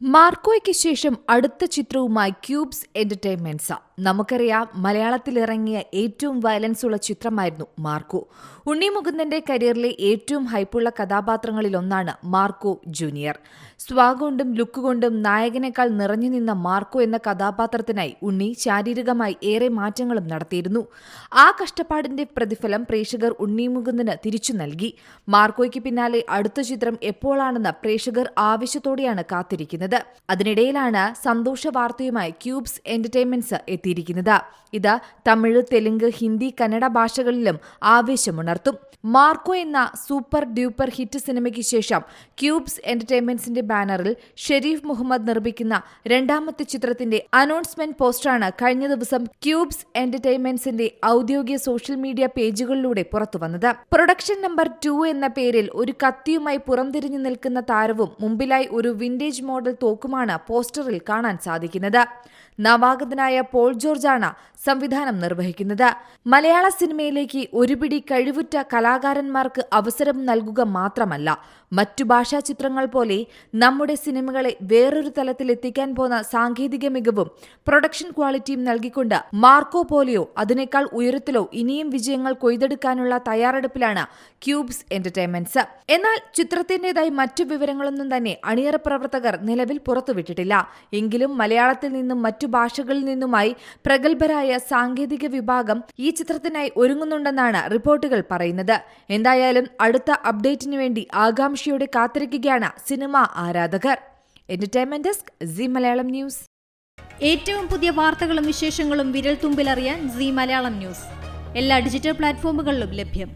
മാർക്കോയ്ക്ക് ശേഷം അടുത്ത ചിത്രവുമായി cubes entertainments. നമുക്കറിയാം, മലയാളത്തിലിറങ്ങിയ ഏറ്റവും വയലൻസ് ഉള്ള ചിത്രമായിരുന്നു മാർക്കോ. ഉണ്ണി മുകുന്ദന്റെ കരിയറിലെ ഏറ്റവും ഹൈപ്പുള്ള കഥാപാത്രങ്ങളിലൊന്നാണ് മാർക്കോ ജൂനിയർ. സ്വാഗൊണ്ടും ലുക്ക് കൊണ്ടും നായകനേക്കാൾ നിറഞ്ഞു നിന്ന മാർക്കോ എന്ന കഥാപാത്രത്തിനായി ഉണ്ണി ശാരീരികമായി ഏറെ മാറ്റങ്ങളും നടത്തിയിരുന്നു. ആ കഷ്ടപ്പാടിന്റെ പ്രതിഫലം പ്രേക്ഷകർ ഉണ്ണി മുകുന്ദന് തിരിച്ചു നൽകി. മാർക്കോയ്ക്ക് പിന്നാലെ അടുത്ത ചിത്രം എപ്പോഴാണെന്ന് പ്രേക്ഷകർ ആവശ്യത്തോടെയാണ് കാത്തിരിക്കുന്നത്. അതിനിടയിലാണ് സന്തോഷ വാർത്തയുമായി ക്യൂബ്സ് എന്റർടൈൻമെന്റ്സ് എത്തിയിരിക്കുന്നത്. ഇത് തമിഴ്, തെലുങ്ക്, ഹിന്ദി, കന്നഡ ഭാഷകളിലും ആവേശമുണർത്തും. മാർക്കോ എന്ന സൂപ്പർ ഡ്യൂപ്പർ ഹിറ്റ് സിനിമയ്ക്ക് ശേഷം ക്യൂബ്സ് എന്റർടൈൻമെന്റ്സിന്റെ ബാനറിൽ ഷെരീഫ് മുഹമ്മദ് നിർമ്മിക്കുന്ന രണ്ടാമത്തെ ചിത്രത്തിന്റെ അനൗൺസ്മെന്റ് പോസ്റ്ററാണ് കഴിഞ്ഞ ദിവസം ക്യൂബ്സ് എന്റർടൈൻമെന്റ്സിന്റെ ഔദ്യോഗിക സോഷ്യൽ മീഡിയ പേജുകളിലൂടെ പുറത്തുവന്നത്. പ്രൊഡക്ഷൻ നമ്പർ 2 എന്ന പേരിൽ ഒരു കത്തിയുമായി പുറംതിരിഞ്ഞു നിൽക്കുന്ന താരവും മുമ്പിലായി ഒരു വിന്റേജ് മോഡൽ തോക്കുമാണ് പോസ്റ്ററിൽ കാണാൻ സാധിക്കുന്നത്. നവാഗതനായ പോൾ ജോർജാണ് സംവിധാനം നിർവഹിക്കുന്നത്. മലയാള സിനിമയിലേക്ക് ഒരുപിടി കഴിവുറ്റ കലാകാരന്മാർക്ക് അവസരം നൽകുക മാത്രമല്ല, മറ്റു ഭാഷാ ചിത്രങ്ങൾ പോലെ നമ്മുടെ സിനിമകളെ വേറൊരു തലത്തിൽ എത്തിക്കാൻ പോന്ന സാങ്കേതിക മികവും പ്രൊഡക്ഷൻ ക്വാളിറ്റിയും നൽകിക്കൊണ്ട് മാർക്കോ പോലെയോ അതിനേക്കാൾ ഉയരത്തിലോ ഇനിയും വിജയങ്ങൾ കൊയ്തെടുക്കാനുള്ള തയ്യാറെടുപ്പിലാണ് ക്യൂബ്സ് എന്റർടൈൻമെന്റ്സ്. എന്നാൽ ചിത്രത്തിന്റേതായി മറ്റു വിവരങ്ങളൊന്നും തന്നെ അണിയറ പ്രവർത്തകർ നിലവിൽ പുറത്തുവിട്ടിട്ടില്ല. എങ്കിലും മലയാളത്തിൽ നിന്നും മറ്റു ഭാഷകളിൽ നിന്നുമായി പ്രഗത്ഭരായ സാങ്കേതിക വിഭാഗം ഈ ചിത്രത്തിനായി ഒരുങ്ങുന്നുണ്ടെന്നാണ് റിപ്പോർട്ടുകൾ പറയുന്നത്. എന്തായാലും അടുത്ത അപ്ഡേറ്റിനു വേണ്ടി ആകാംക്ഷയോടെ കാത്തിരിക്കുകയാണ് സിനിമാ ആരാധകർ. Entertainment desk, Zee Malayalam news. ഏറ്റവും പുതിയ വാർത്തകളും വിശേഷങ്ങളും വിരൽ തുമ്പിലറിയാൻ സീ മലയാളം ന്യൂസ് എല്ലാ ഡിജിറ്റൽ പ്ലാറ്റ്ഫോമുകളിലും ലഭ്യം.